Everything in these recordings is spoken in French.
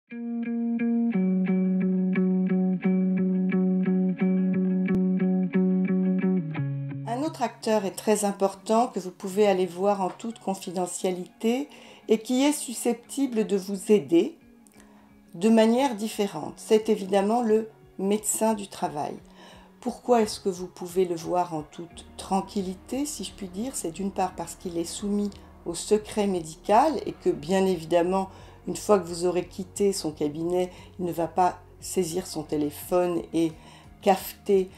Un autre acteur est très important que vous pouvez aller voir en toute confidentialité et qui est susceptible de vous aider de manière différente. C'est évidemment le médecin du travail. Pourquoi est-ce que vous pouvez le voir en toute tranquillité, si je puis dire? C'est d'une part parce qu'il est soumis au secret médical et que bien évidemment, une fois que vous aurez quitté son cabinet, il ne va pas saisir son téléphone et cafeter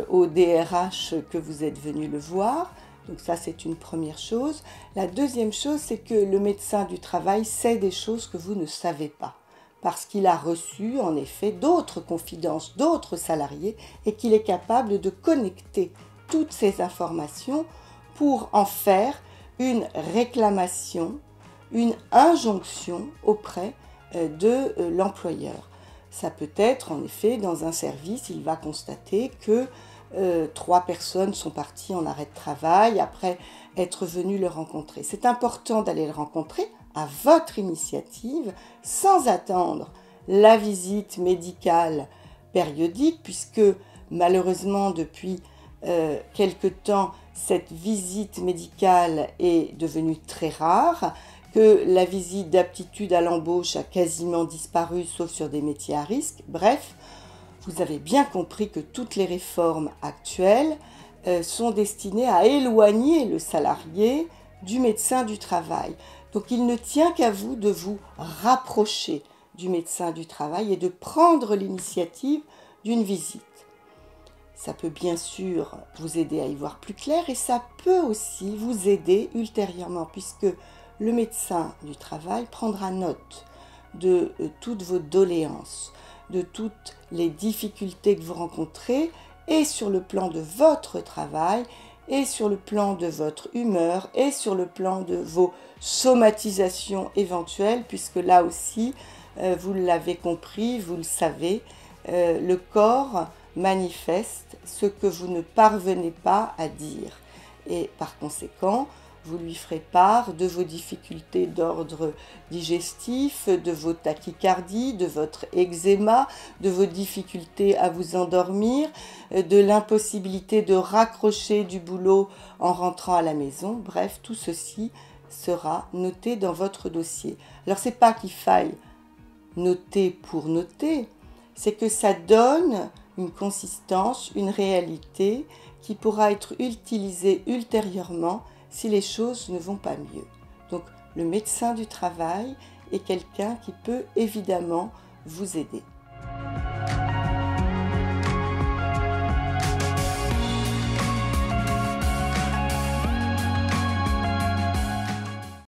au DRH que vous êtes venu le voir. Donc ça, c'est une première chose. La deuxième chose, c'est que le médecin du travail sait des choses que vous ne savez pas, parce qu'il a reçu en effet d'autres confidences, d'autres salariés, et qu'il est capable de connecter toutes ces informations pour en faire une réclamation, une injonction auprès de l'employeur. Ça peut être en effet dans un service, il va constater que 3 personnes sont parties en arrêt de travail après être venues le rencontrer. C'est important d'aller le rencontrer à votre initiative sans attendre la visite médicale périodique, puisque malheureusement depuis quelque temps cette visite médicale est devenue très rare, que la visite d'aptitude à l'embauche a quasiment disparu sauf sur des métiers à risque. Bref, vous avez bien compris que toutes les réformes actuelles sont destinées à éloigner le salarié du médecin du travail. Donc il ne tient qu'à vous de vous rapprocher du médecin du travail et de prendre l'initiative d'une visite. Ça peut bien sûr vous aider à y voir plus clair et ça peut aussi vous aider ultérieurement, puisque le médecin du travail prendra note de toutes vos doléances, de toutes les difficultés que vous rencontrez, et sur le plan de votre travail, et sur le plan de votre humeur, et sur le plan de vos somatisations éventuelles, puisque là aussi, vous l'avez compris, vous le savez, le corps manifeste ce que vous ne parvenez pas à dire. Et par conséquent, vous lui ferez part de vos difficultés d'ordre digestif, de vos tachycardies, de votre eczéma, de vos difficultés à vous endormir, de l'impossibilité de raccrocher du boulot en rentrant à la maison. Bref, tout ceci sera noté dans votre dossier. Alors, c'est pas qu'il faille noter pour noter, c'est que ça donne une consistance, une réalité qui pourra être utilisée ultérieurement si les choses ne vont pas mieux. Donc le médecin du travail est quelqu'un qui peut évidemment vous aider.